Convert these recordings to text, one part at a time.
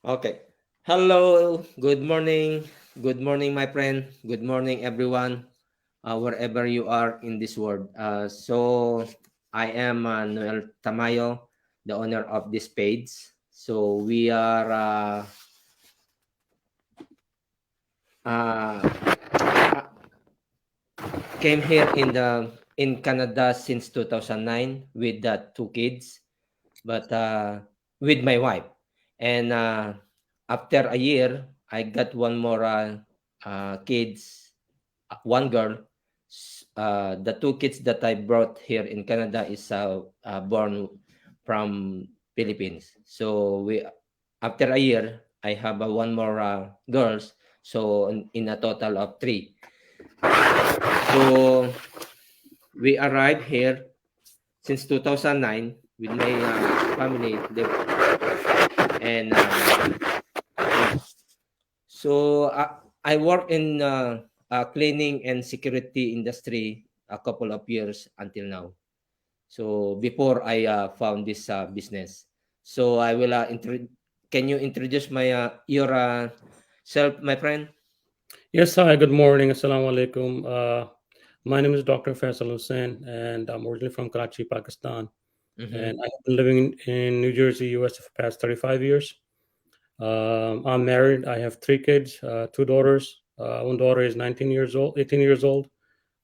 Okay. Hello. Good morning. Good morning, my friend. Good morning, everyone, wherever you are in this world. I am Noel Tamayo, the owner of this page. So, we are uh, came here in Canada since 2009 with two kids, but with my wife. And after a year, I got one more kids, one girl. The two kids that I brought here in Canada is born from Philippines. So we after a year, I have one more girls. So in a total of three. So we arrived here since 2009 with my family. And so I work in cleaning and security industry a couple of years until now. So before I found this business, so I will can you introduce your self, my friend? Yes, hi, good morning. Assalamu alaikum. My name is Dr. Faisal Hussain, and I'm originally from Karachi, Pakistan. Mm-hmm. And I have been living in New Jersey, US for the past 35 years. I'm married. I have three kids, two daughters. One daughter is 19 years old, 18 years old.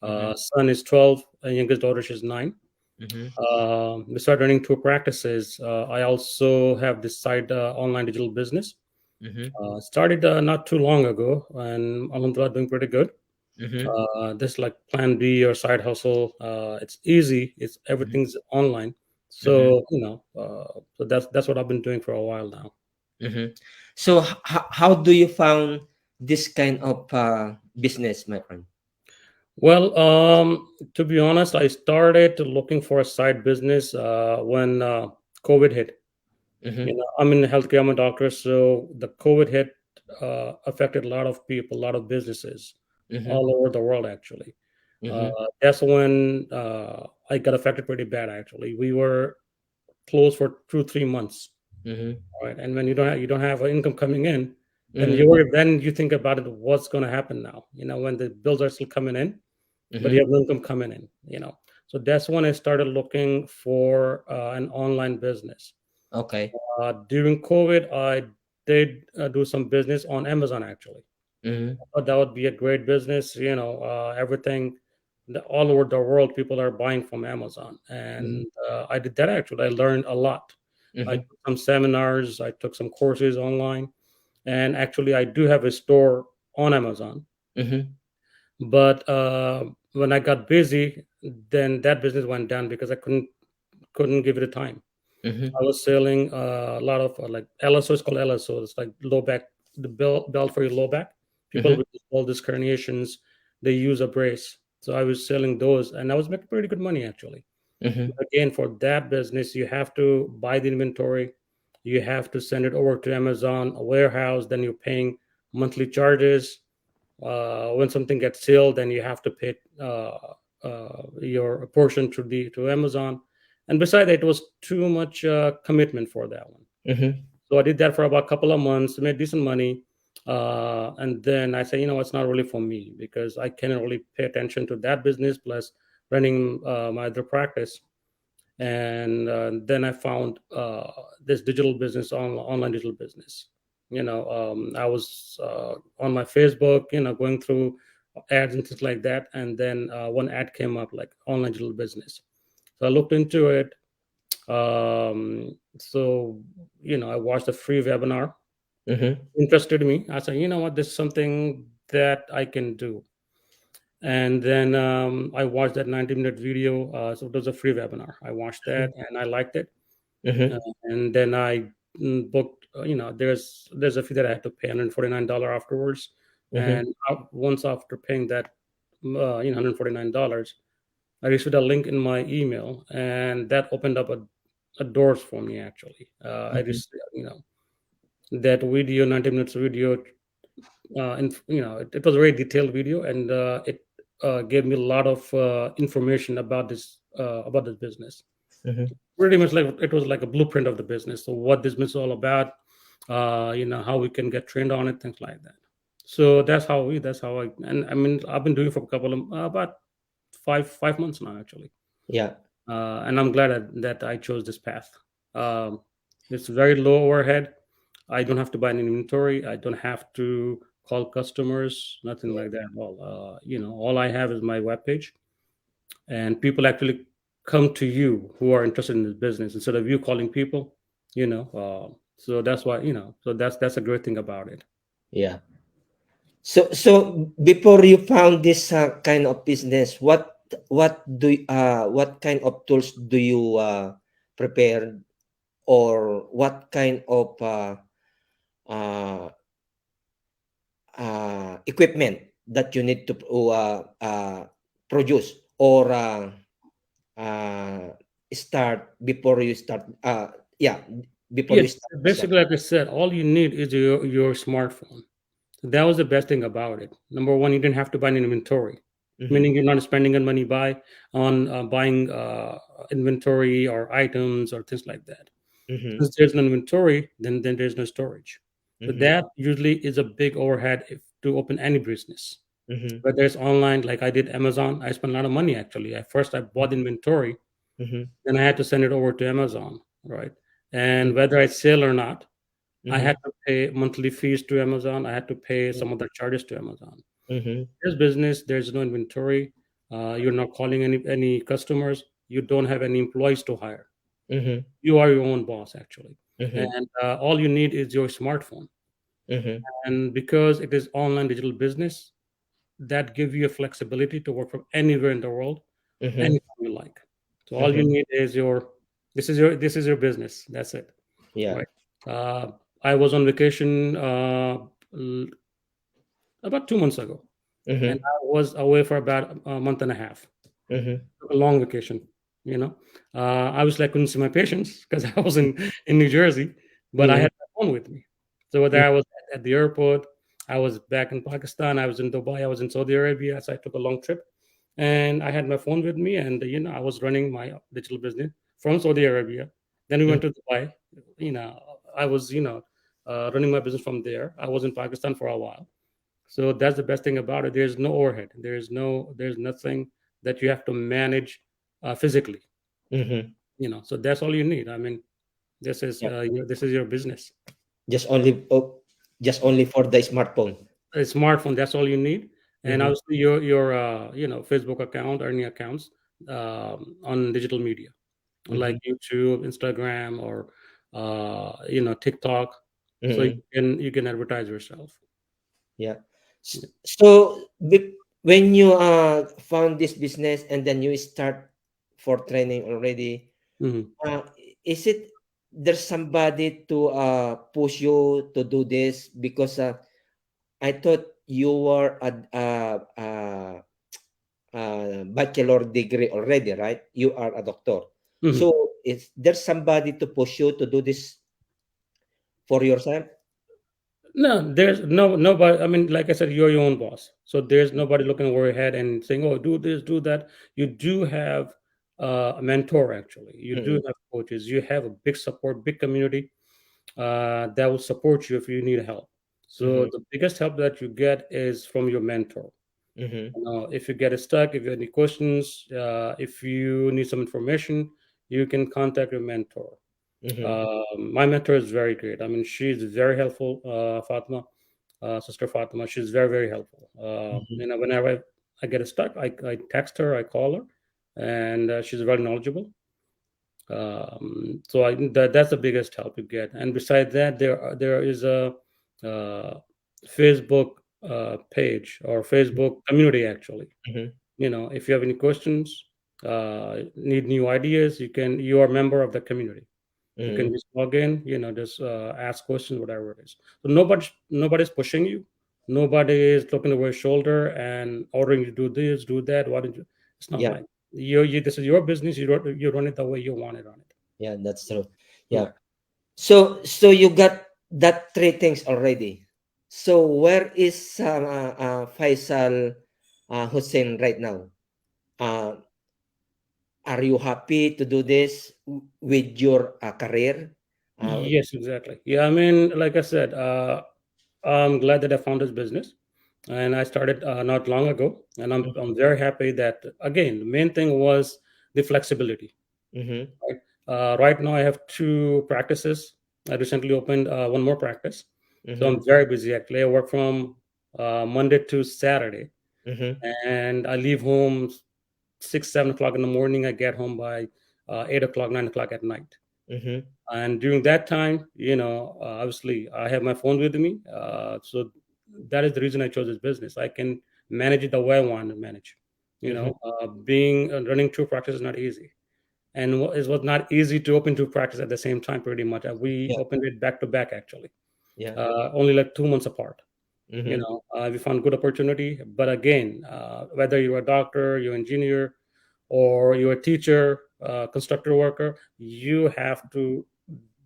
Mm-hmm. Son is 12, and youngest daughter is 9. Mm-hmm. We started running two practices. I also have this side online digital business. Mm-hmm. Started not too long ago, and alhamdulillah, doing pretty good. Mm-hmm. This like plan B or side hustle. It's easy. It's everything's online. Mm-hmm. So so that's what I've been doing for a while now. Mm-hmm. So how do you found this kind of business, my friend? Well, to be honest, I started looking for a side business when COVID hit. Mm-hmm. I'm in healthcare. I'm a doctor, so the COVID hit affected a lot of people, a lot of businesses Mm-hmm. all over the world. Actually, uh, Mm-hmm. that's when I got affected pretty bad. Actually, we were closed for 2 3 months. Mm-hmm. Right, and when you don't have an income coming in, then Mm-hmm. you think about it, what's going to happen now, when the bills are still coming in, but you Mm-hmm. have no income coming in. So that's when I started looking for an online business. Okay. During COVID, I did do some business on Amazon. Actually, Mm-hmm. I thought that would be a great business. Everything, all over the world, people are buying from Amazon, Mm-hmm. and I did that. Actually, I learned a lot. I Mm-hmm. took some seminars, I took some courses online, and actually, I do have a store on Amazon. Mm-hmm. But when I got busy, then that business went down because I couldn't give it a time. Mm-hmm. I was selling a lot of like LSO. It's called LSO. It's like low back, the belt for your low back. People Mm-hmm. with all these herniations, they use a brace. So I was selling those, and I was making pretty good money actually. Mm-hmm. Again, for that business, you have to buy the inventory, you have to send it over to Amazon, a warehouse, then you're paying monthly charges. When something gets sealed, then you have to pay your portion to Amazon. And besides that, it was too much commitment for that one. Mm-hmm. So I did that for about a couple of months, made decent money. And then I said, it's not really for me because I cannot really pay attention to that business plus running my other practice. And then I found this digital business, online digital business. I was on my Facebook, going through ads and things like that, and then one ad came up like online digital business. So I looked into it. So I watched a free webinar. Mm-hmm. Interested me. I said, you know what, this is something that I can do. And then I watched that 90-minute video. So it was a free webinar. I watched that and I liked it. Mm-hmm. And then I booked. There's a fee that I had to pay, $149 afterwards. Mm-hmm. And once after paying that, $149, I received a link in my email, and that opened up a doors for me. Actually, I Mm-hmm. received that video, 90 minutes video, and it was a very detailed video, and it gave me a lot of information about this business. Mm-hmm. Pretty much like it was like a blueprint of the business. So what this business is all about, how we can get trained on it, things like that. So that's how I, and I mean, I've been doing it for a couple of about 5 months now, actually. Yeah. And I'm glad that I chose this path. Um, it's very low overhead. I don't have to buy any inventory. I don't have to call customers, nothing Yeah. like that at all. All I have is my webpage, and people actually come to you who are interested in this business instead of you calling people. So that's why, so that's a great thing about it. Yeah. So before you found this kind of business, what kind of tools do you prepare, or what kind of uh, equipment that you need to produce, or uh, start before you start? Yeah, before Yeah, you start this one. basically, like I said, all you need is your smartphone. That was the best thing about it. Number one, you didn't have to buy an inventory, Mm-hmm. meaning you're not spending any money on buying inventory or items or things like that. Mm-hmm. Since there's no inventory, then there's no storage. So Mm-hmm. that usually is a big overhead if to open any business. Mm-hmm. Whether it's online, like I did Amazon, I spent a lot of money actually. At first, I bought inventory, Mm-hmm. then I had to send it over to Amazon, right? And whether I sell or not, I Mm-hmm. had to pay monthly fees to Amazon. I had to pay some other charges to Amazon. Mm-hmm. There's business. There's no inventory. You're not calling any customers. You don't have any employees to hire. Mm-hmm. You are your own boss actually, Mm-hmm. and all you need is your smartphone. Mm-hmm. And because it is online digital business, that give you a flexibility to work from anywhere in the world, Mm-hmm. anytime you like. So all you Mm-hmm. need is your business. That's it, Yeah. right? Uh, I was on vacation l- about 2 months ago, and Mm-hmm. I was away for about a month and a half. Mm-hmm. Took a long vacation. You know, Obviously I couldn't see my patients because I was in New Jersey, but I Mm-hmm. had my phone with me. So whether I was at the airport, I was back in Pakistan, I was in Dubai, I was in Saudi Arabia. So I took a long trip, and I had my phone with me, and I was running my digital business from Saudi Arabia. Then we Mm-hmm. went to Dubai. You know, I was running my business from there. I was in Pakistan for a while. So that's the best thing about it. There's no overhead. There's nothing that you have to manage physically. Mm-hmm. So that's all you need. I mean, Yeah. this is your business. Just only just only for the smartphone. A smartphone. That's all you need. And Mm-hmm. obviously your Facebook account or any accounts on digital media like Mm-hmm. YouTube, Instagram, or TikTok. So Mm-hmm. you can advertise yourself. Yeah. Yeah. So when you found this business and then you start for training already, Mhm. uh, is it there's somebody to push you to do this? Because I thought you were a bachelor degree already, right? You are a doctor. Mhm. So is there somebody to push you to do this for yourself? No, there's nobody. I mean, like I said, you're your own boss. So there's nobody looking over your head and saying, "Oh, do this, do that." You do have a mentor. Actually, you do Mm-hmm. have coaches. You have a big support, big community that will support you if you need help. So Mm-hmm. the biggest help that you get is from your mentor. Mm-hmm. If you get stuck, if you have any questions, if you need some information, you can contact your mentor. Mm-hmm. My mentor is very great. I mean, she's very helpful, Fatma, Sister Fatima. She's very, very helpful. Mm-hmm. Whenever I get stuck, I text her, I call her, and she's very knowledgeable. That's the biggest help you get. And besides that, there is a uh, Facebook page or Facebook community actually. Mm-hmm. If you have any questions, need new ideas, you are a member of the community. You can Mm-hmm. just log in, just ask questions, whatever it is. So nobody's pushing you. Nobody is looking over your shoulder and ordering you to do this, do that. Why don't you? It's not Yeah. like this is your business. You run it the way you want it on it. Yeah, that's true. Yeah. Yeah. So you got that three things already. So where is Faisal Hussein right now? Uh, are you happy to do this with your career? Uh, Yes, exactly. Yeah, I mean, like I said, I'm glad that I found this business, and I started not long ago, and I'm very happy that again the main thing was the flexibility. mm-hmm, Right, right now I have two practices. I recently opened one more practice, so mm-hmm, I'm very busy. Actually, I work from Monday to Saturday, mm-hmm, and I leave home 6, 7 o'clock in the morning. I get home by 8 o'clock, 9 o'clock at night. mm-hmm. And during that time, obviously I have my phone with me, so that is the reason I chose this business. I can manage it the way I want to manage. Mhm. Being running two practices is not easy, and it was not easy to open two practices at the same time. Pretty much, we Yeah, opened it back to back actually, yeah. only like 2 months apart. Mhm, We found good opportunity, but again, whether you're a doctor, you're an engineer, or you're a teacher, constructor worker, you have to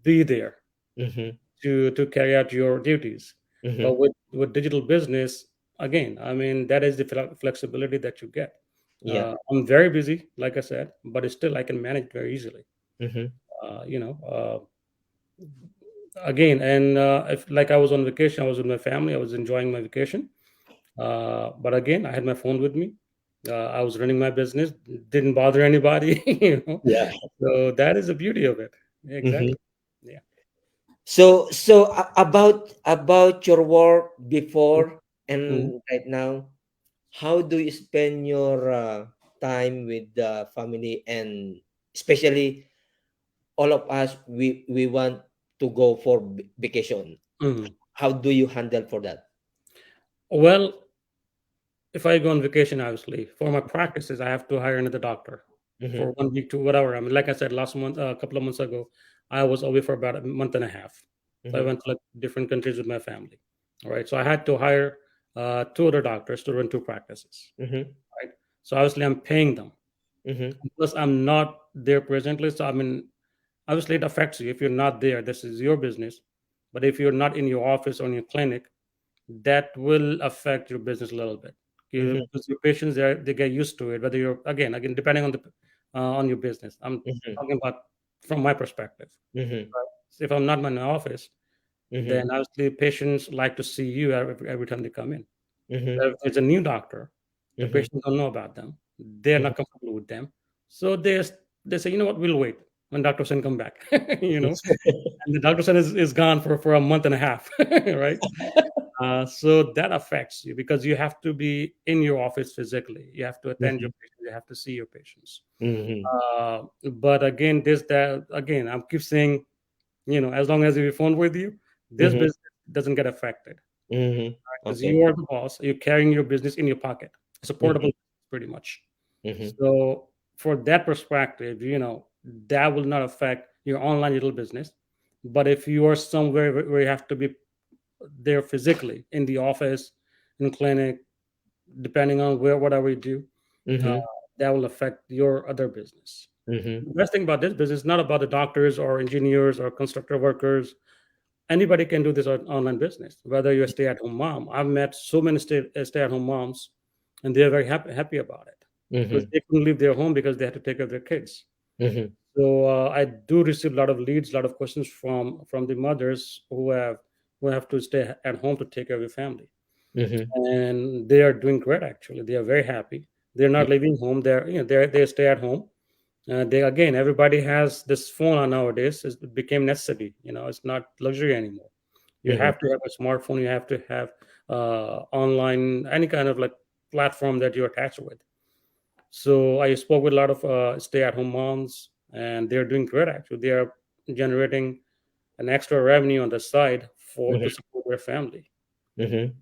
be there mhm, to carry out your duties. But mhm. with digital business, again, I mean, that is the flexibility that you get. Yeah. I'm very busy, like I said, but still I can manage very easily. Mhm, Uh, you know, uh, Again, and if like I was on vacation, I was with my family, I was enjoying my vacation. But again, I had my phone with me. I was running my business, didn't bother anybody. yeah. So that is the beauty of it. Yeah, Mhm. exactly. Yeah. About your work before Mhm. and right now, how do you spend your time with the family, and especially all of us, we want to go for vacation. Mhm. How do you handle for that? Well, if I go on vacation, obviously, for my practices, I have to hire another doctor for Mhm, 1 week to whatever. I mean, like I said, last month, a couple of months ago, I was away for about a month and a half. So I mhm, went to like different countries with my family. All right. So I had to hire two other doctors to run two practices. mhm, Right. So obviously, I'm paying them. mhm, Plus, I'm not there presently. So I mean, obviously, it affects you if you're not there. This is your business. But if you're not in your office or in your clinic, that will affect your business a little bit. mhm, Because your patients they get used to it. Whether you're again depending on your business. I'm mhm, talking about from my perspective. mhm, Right? So if I'm not in my office, then mhm, obviously patients like to see you every time they come in. mhm, If there's a new doctor, the mhm, patients don't know about them. They're mhm. not comfortable with them, so they say, you know what, we'll wait when Doctor Sen come back. And the Doctor Sen is gone for a month and a half, right? So that affects you because you have to be in your office physically. You have to attend your Mhm, patients. You have to see your patients. mhm, But again, this that again, I keep saying, as long as you have your phone with you, this mhm, business doesn't get affected mhm. because Okay. you are the boss. You're carrying your business in your pocket. It's a portable, Mhm, pretty much. mhm, So for that perspective, that will not affect your online little business. But if you are somewhere where you have to be there physically in the office, in clinic, depending on whatever you do, uh, mhm, that will affect your other business. mhm, The best thing about this business is not about the doctors or engineers or constructor workers. Anybody can do this online business, whether you're a stay-at-home mom. I've met so many stay-at-home moms, and they're very happy about it because mhm, they couldn't leave their home because they had to take care of their kids. mhm, So I do receive a lot of leads, a lot of questions from the mothers who have to stay at home to take care of your family, mhm, and they are doing great. Actually, they are very happy. They're not leaving home. They stay at home. They again, everybody has this phone on nowadays. It became necessity. It's not luxury anymore. You mhm, have to have a smartphone. You have to have online any kind of like platform that you're attached with. So I spoke with a lot of stay-at-home moms, and they're doing great. Actually, they are generating an extra revenue on the side for mhm, to support their family. mhm.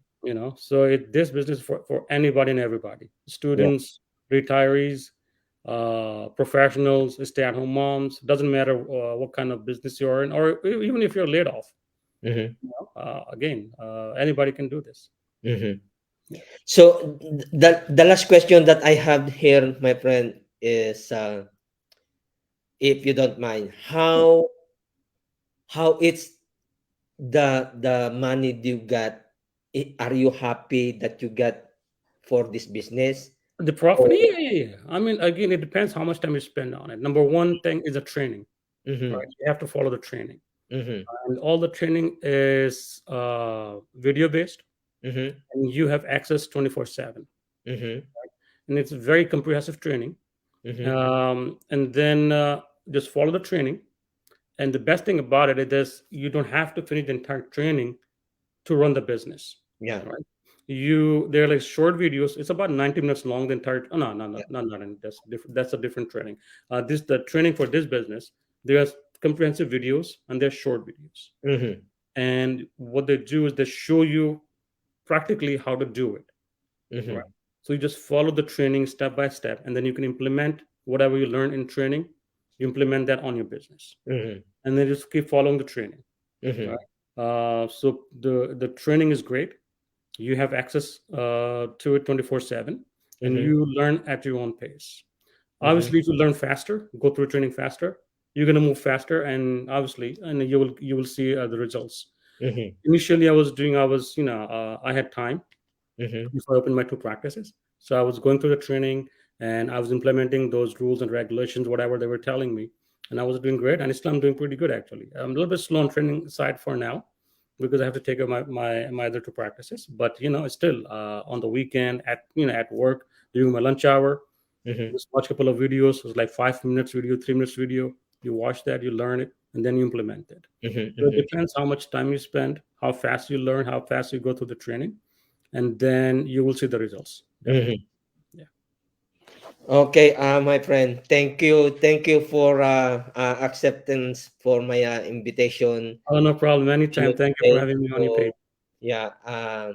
So this business for anybody and everybody: Yeah. students, retirees, professionals, stay-at-home moms. Doesn't matter what kind of business you're in, or even if you're laid off. Mhm, Again, anybody can do this. mhm. Yeah. So the last question that I have here, my friend, is if you don't mind, how it's the money you got. Are you happy that you got for this business? The profit, Or yeah, yeah, yeah. I mean, again, it depends how much time you spend on it. Number one thing is the training, right? mhm, You have to follow the training. Mhm. and all the training is video based, Mhm. and you have access 24/7, Mhm. and it's very comprehensive training. Mhm. And then just follow the training. And the best thing about it is you don't have to finish the entire training to run the business, Yeah. right? They're like short videos. It's about 90 minutes long. The entire oh, no, no, no, Yeah. no, no, no, that's different. That's a different training. This the training for this business. There's comprehensive videos and there's short videos. Mhm. And what they do is they show you practically how to do it, right? Mhm. So you just follow the training step by step, and then you can implement whatever you learn in training. You implement that on your business, Mhm. and then just keep following the training, right? Mhm. So the training is great. You have access to it 24/7, and Mhm. you learn at your own pace. Mhm. Obviously, if you learn faster, go through training faster, you're going to move faster, and obviously, and you will see the results. Mhm. Initially, I had time Mhm. before I opened my two practices. So I was going through the training, and I was implementing those rules and regulations, whatever they were telling me. And I was doing great. And still I'm doing pretty good actually. I'm a little bit slow on training side for now because I have to take up my other two practices. But it's still on the weekend at work during my lunch hour, Mhm. just watch a couple of videos. It's like 5 minutes video, 3 minutes video. You watch that, you learn it, and then you implement it. Mhm. So it Mhm. depends how much time you spend, how fast you learn, how fast you go through the training, and then you will see the results. Definitely. Mhm. Yeah. Okay, my friend. Thank you for acceptance for my invitation Oh, no problem. to you Anytime. Thank you for today. having me on your page. So yeah,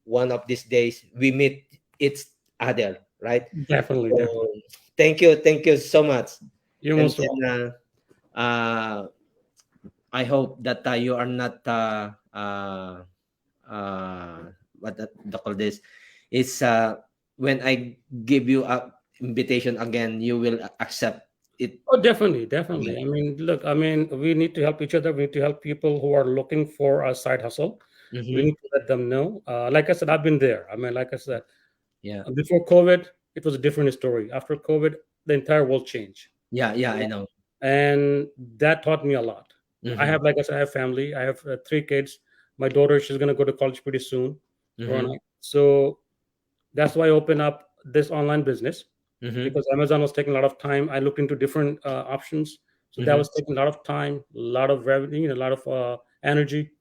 one of these days we meet each other, right? Definitely, So definitely. thank you so much. You're And most then welcome. I hope that you are not what the call this is when I give you a invitation again, you will accept it Oh, definitely, again. definitely. I mean, look, I mean, we need to help each other. We need to help people who are looking for a side hustle. We Mm-hmm. need to let them know. Like I said, I've been there. I mean, like I said, Yeah, before COVID, it was a different story. After COVID, the entire world changed. yeah, I know. And that taught me a lot. I Mm-hmm. have, like I said, I have family. I have three kids. My daughter, she's going to go to college pretty soon. Growing Mm-hmm. up. So that's why I opened up this online business Mm-hmm. because Amazon was taking a lot of time. I looked into different options. So that Mm-hmm. was taking a lot of time, a lot of revenue, a lot of energy,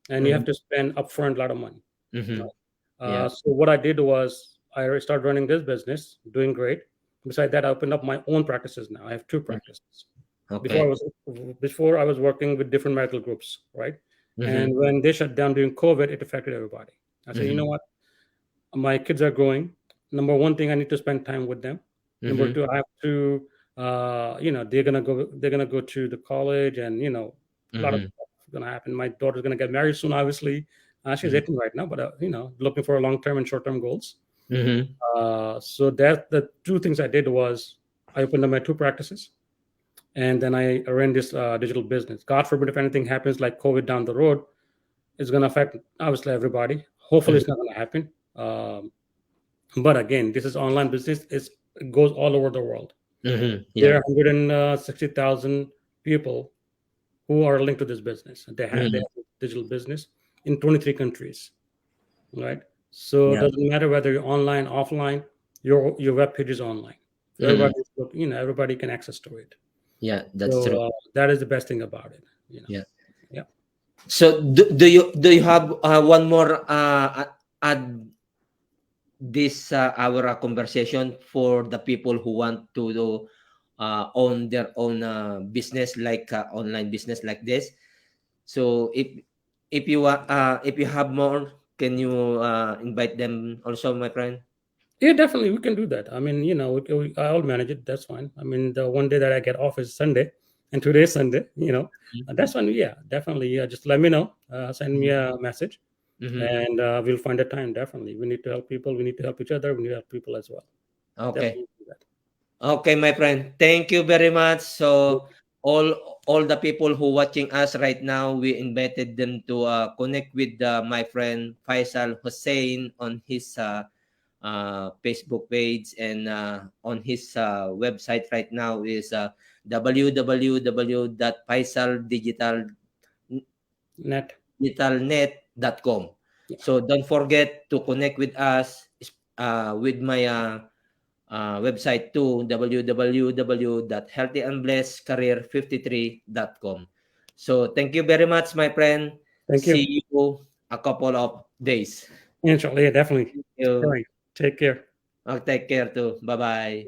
and you Mm-hmm. have to spend upfront a lot of money. Mm-hmm. Right? Yeah. So what I did was I started running this business, doing great. Besides that, I opened up my own practices now. I have two Mhm. practices. Before I Okay. was before I was working with different medical groups, right? Mm-hmm. And when they shut down during COVID, it affected everybody. I said, you know Mm-hmm. what? My kids are growing. Number one thing, I need to spend time with them. Number Mm-hmm. two, I have to, they're gonna go to the college, and a lot of Mm-hmm. stuff is gonna happen. My daughter's gonna get married soon, obviously. She's Mm-hmm. 18 right now, but looking for long term and short term goals. Mm-hmm. So that the two things I did was I opened up my two practices, and then I ran this digital business. God forbid if anything happens like COVID down the road, it's gonna affect obviously everybody. Hopefully, it's not gonna happen. But again, this is online business. It goes all over the world. Mm-hmm. There Yeah. are 160,000 people who are linked to this business. They Mm-hmm. have a digital business in 23 countries, right? So it Yeah. doesn't matter whether you're online, offline, your web page is online. So Mm-hmm. everybody can access to it. Yeah, that's true. So that is the best thing about it. Yeah. Yeah. So do you have one more add this our conversation for the people who want to do, own their own business like online business like this. So if you have more, can you invite them also, my friend? Yeah, definitely we can do that. I mean, I'll manage it. That's fine. I mean, the one day that I get off is Sunday, and today is Sunday. That's fine. Yeah, definitely. Yeah, just let me know. Send me a message, Mm-hmm. and we'll find a time. Definitely, we need to help people. We need to help each other. We need to help people as well. Okay. Definitely do that. Okay, my friend. Thank you very much. So all the people who watching us right now, we invited them to connect with my friend Faisal Hussein on his Facebook page, and on his website right now is www.faisaldigital.com. Net. digitalnet.com. Yeah. So don't forget to connect with us with my website too, www.healthyandblessedcareer53.com. So thank you very much, my friend. Thank you. See you a couple of days. Inshallah, yeah, definitely. Thank All you. right. Take care. Take care too. Bye bye.